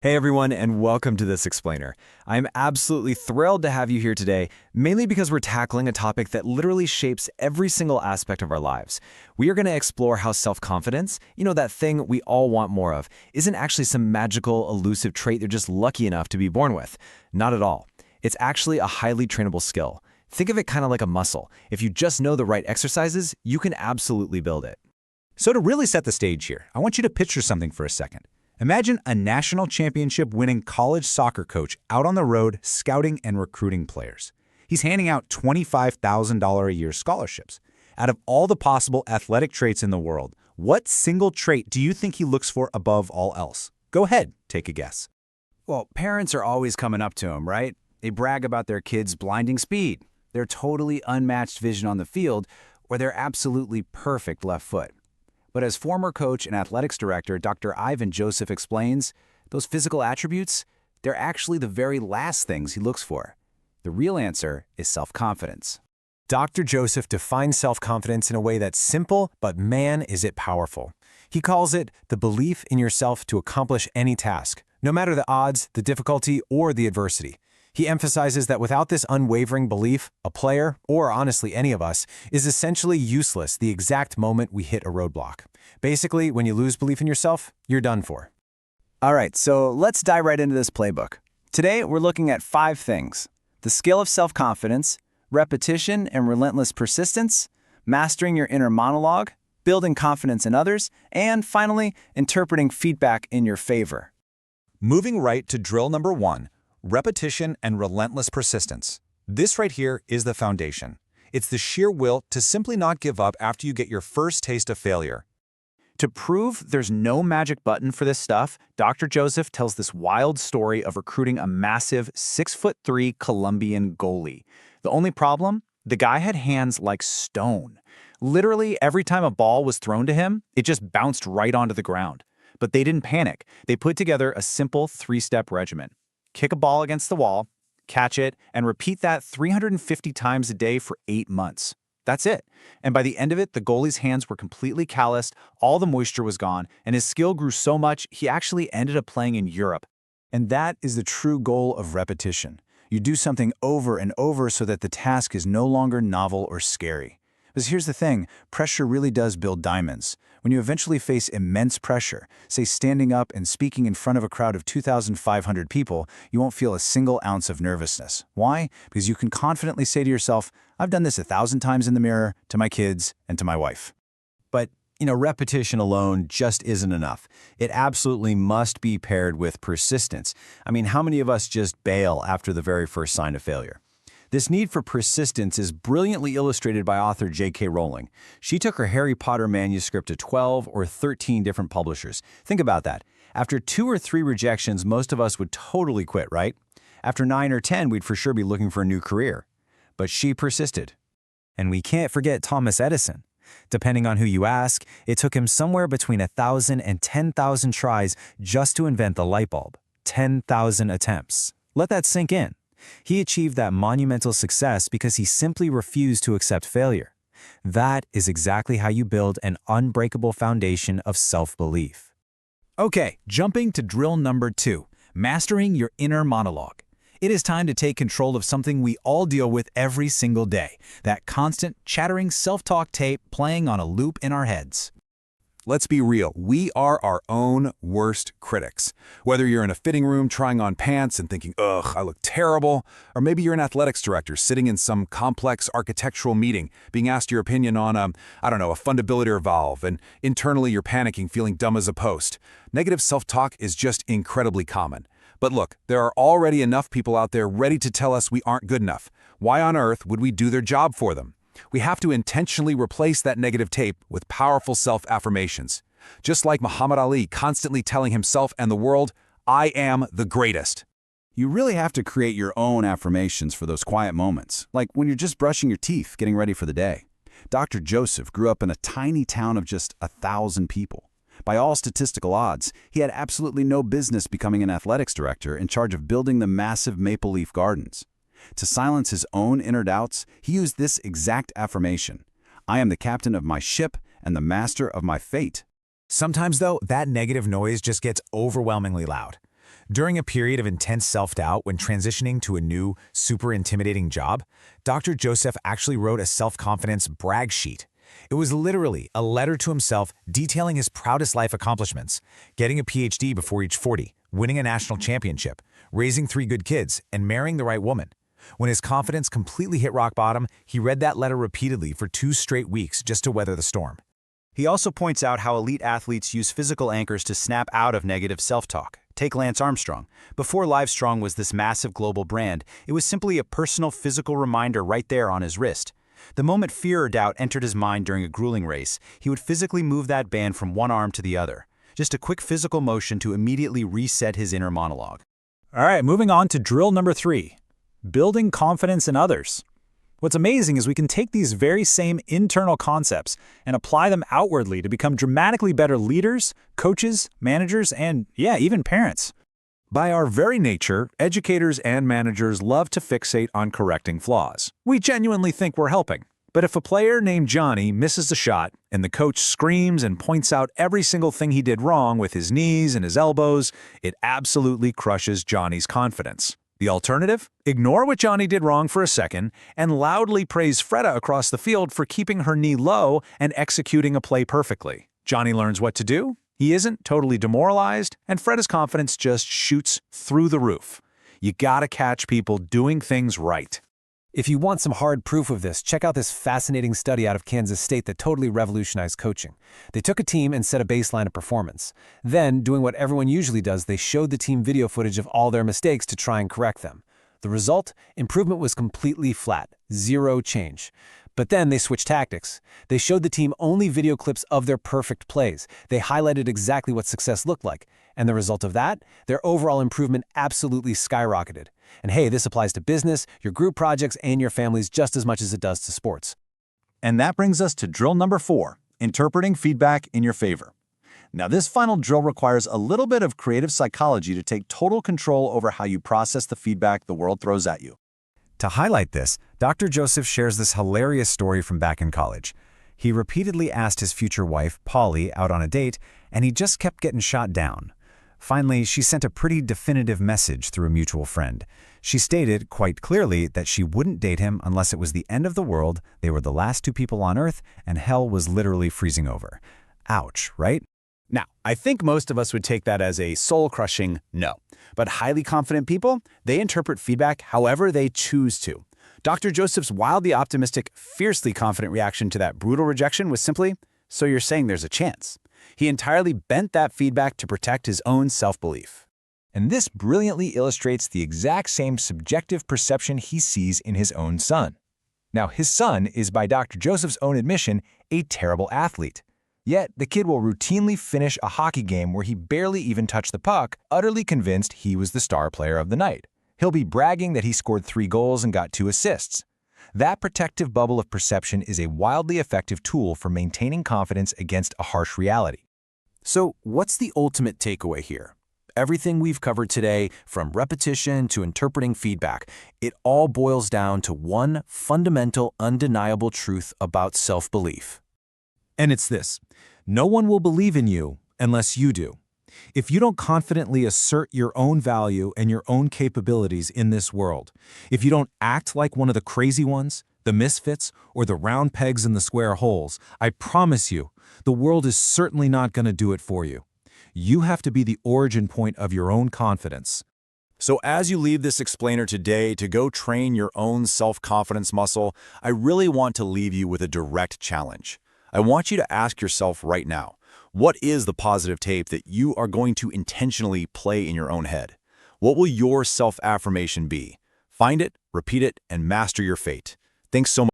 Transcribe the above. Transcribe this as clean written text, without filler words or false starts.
Hey everyone, and welcome to This Explainer. I'm absolutely thrilled to have you here today, mainly because we're tackling a topic that literally shapes every single aspect of our lives. We are going to explore how self-confidence, that thing we all want more of, isn't actually some magical, elusive trait you're just lucky enough to be born with. Not at all. It's actually a highly trainable skill. Think of it kind of like a muscle. If you just know the right exercises, you can absolutely build it. So to really set the stage here, I want you to picture something for a second. Imagine a national championship-winning college soccer coach out on the road scouting and recruiting players. He's handing out $25,000 a year scholarships. Out of all the possible athletic traits in the world, what single trait do you think he looks for above all else? Go ahead, take a guess. Well, parents are always coming up to him, right? They brag about their kids' blinding speed, their totally unmatched vision on the field, or their absolutely perfect left foot. But as former coach and athletics director Dr. Ivan Joseph explains, those physical attributes, they're actually the very last things he looks for. The real answer is self-confidence. Dr. Joseph defines self-confidence in a way that's simple, but man, is it powerful. He calls it the belief in yourself to accomplish any task, no matter the odds, the difficulty, or the adversity. He emphasizes that without this unwavering belief, a player, or honestly any of us, is essentially useless the exact moment we hit a roadblock. Basically, when you lose belief in yourself, you're done for. All right, so let's dive right into this playbook. Today, we're looking at 5 things: the skill of self-confidence, repetition and relentless persistence, mastering your inner monologue, building confidence in others, and finally, interpreting feedback in your favor. Moving right to drill number 1, repetition and relentless persistence. This right here is the foundation. It's the sheer will to simply not give up after you get your first taste of failure. To prove there's no magic button for this stuff, Dr. Joseph tells this wild story of recruiting a massive 6'3" Colombian goalie. The only problem? The guy had hands like stone. Literally, every time a ball was thrown to him, it just bounced right onto the ground. But they didn't panic. They put together a simple 3-step regimen. Kick a ball against the wall, catch it, and repeat that 350 times a day for 8 months. That's it. And by the end of it, the goalie's hands were completely calloused, all the moisture was gone, and his skill grew so much he actually ended up playing in Europe. And that is the true goal of repetition. You do something over and over so that the task is no longer novel or scary. Because here's the thing, pressure really does build diamonds. When you eventually face immense pressure, say standing up and speaking in front of a crowd of 2,500 people, you won't feel a single ounce of nervousness. Why? Because you can confidently say to yourself, I've done this 1,000 times in the mirror, to my kids, and to my wife. But, repetition alone just isn't enough. It absolutely must be paired with persistence. I mean, how many of us just bail after the very first sign of failure? This need for persistence is brilliantly illustrated by author J.K. Rowling. She took her Harry Potter manuscript to 12 or 13 different publishers. Think about that. After 2 or 3 rejections, most of us would totally quit, right? After 9 or 10, we'd for sure be looking for a new career. But she persisted. And we can't forget Thomas Edison. Depending on who you ask, it took him somewhere between 1,000 and 10,000 tries just to invent the light bulb. 10,000 attempts. Let that sink in. He achieved that monumental success because he simply refused to accept failure. That is exactly how you build an unbreakable foundation of self-belief. Okay, jumping to drill number 2, mastering your inner monologue. It is time to take control of something we all deal with every single day, that constant, chattering self-talk tape playing on a loop in our heads. Let's be real, we are our own worst critics. Whether you're in a fitting room trying on pants and thinking, ugh, I look terrible, or maybe you're an athletics director sitting in some complex architectural meeting being asked your opinion on a fundability valve, and internally you're panicking, feeling dumb as a post. Negative self-talk is just incredibly common. But look, there are already enough people out there ready to tell us we aren't good enough. Why on earth would we do their job for them? We have to intentionally replace that negative tape with powerful self-affirmations. Just like Muhammad Ali constantly telling himself and the world, I am the greatest. You really have to create your own affirmations for those quiet moments, like when you're just brushing your teeth, getting ready for the day. Dr. Joseph grew up in a tiny town of just 1,000 people. By all statistical odds, he had absolutely no business becoming an athletics director in charge of building the massive Maple Leaf Gardens. To silence his own inner doubts, he used this exact affirmation: I am the captain of my ship and the master of my fate. Sometimes, though, that negative noise just gets overwhelmingly loud. During a period of intense self-doubt when transitioning to a new, super intimidating job, Dr. Joseph actually wrote a self-confidence brag sheet. It was literally a letter to himself detailing his proudest life accomplishments: getting a PhD before age 40, winning a national championship, raising 3 good kids, and marrying the right woman. When his confidence completely hit rock bottom, he read that letter repeatedly for 2 straight weeks just to weather the storm. He also points out how elite athletes use physical anchors to snap out of negative self-talk. Take Lance Armstrong. Before Livestrong was this massive global brand, it was simply a personal physical reminder right there on his wrist. The moment fear or doubt entered his mind during a grueling race, he would physically move that band from one arm to the other. Just a quick physical motion to immediately reset his inner monologue. All right, moving on to drill number 3, building confidence in others. What's amazing is we can take these very same internal concepts and apply them outwardly to become dramatically better leaders, coaches, managers, and even parents. By our very nature, educators and managers love to fixate on correcting flaws. We genuinely think we're helping. But if a player named Johnny misses a shot and the coach screams and points out every single thing he did wrong with his knees and his elbows, it absolutely crushes Johnny's confidence. The alternative? Ignore what Johnny did wrong for a second and loudly praise Freda across the field for keeping her knee low and executing a play perfectly. Johnny learns what to do, he isn't totally demoralized, and Freda's confidence just shoots through the roof. You gotta catch people doing things right. If you want some hard proof of this, check out this fascinating study out of Kansas State that totally revolutionized coaching. They took a team and set a baseline of performance. Then, doing what everyone usually does, they showed the team video footage of all their mistakes to try and correct them. The result? Improvement was completely flat, 0 change. But then they switched tactics. They showed the team only video clips of their perfect plays. They highlighted exactly what success looked like. And the result of that? Their overall improvement absolutely skyrocketed. And hey, this applies to business, your group projects, and your families just as much as it does to sports. And that brings us to drill number 4, interpreting feedback in your favor. Now, this final drill requires a little bit of creative psychology to take total control over how you process the feedback the world throws at you. To highlight this, Dr. Joseph shares this hilarious story from back in college. He repeatedly asked his future wife, Polly, out on a date, and he just kept getting shot down. Finally, she sent a pretty definitive message through a mutual friend. She stated quite clearly that she wouldn't date him unless it was the end of the world, they were the last 2 people on Earth, and hell was literally freezing over. Ouch, right? Now, I think most of us would take that as a soul-crushing no. But highly confident people, they interpret feedback however they choose to. Dr. Joseph's wildly optimistic, fiercely confident reaction to that brutal rejection was simply, "So you're saying there's a chance." He entirely bent that feedback to protect his own self-belief. And this brilliantly illustrates the exact same subjective perception he sees in his own son. Now, his son is, by Dr. Joseph's own admission, a terrible athlete. Yet, the kid will routinely finish a hockey game where he barely even touched the puck, utterly convinced he was the star player of the night. He'll be bragging that he scored 3 goals and got 2 assists. That protective bubble of perception is a wildly effective tool for maintaining confidence against a harsh reality. So, what's the ultimate takeaway here? Everything we've covered today, from repetition to interpreting feedback, it all boils down to one fundamental, undeniable truth about self-belief. And it's this: no one will believe in you unless you do. If you don't confidently assert your own value and your own capabilities in this world, if you don't act like one of the crazy ones, the misfits, or the round pegs in the square holes, I promise you, the world is certainly not going to do it for you. You have to be the origin point of your own confidence. So as you leave this explainer today to go train your own self-confidence muscle, I really want to leave you with a direct challenge. I want you to ask yourself right now, what is the positive tape that you are going to intentionally play in your own head? What will your self-affirmation be? Find it, repeat it, and master your fate. Thanks so much.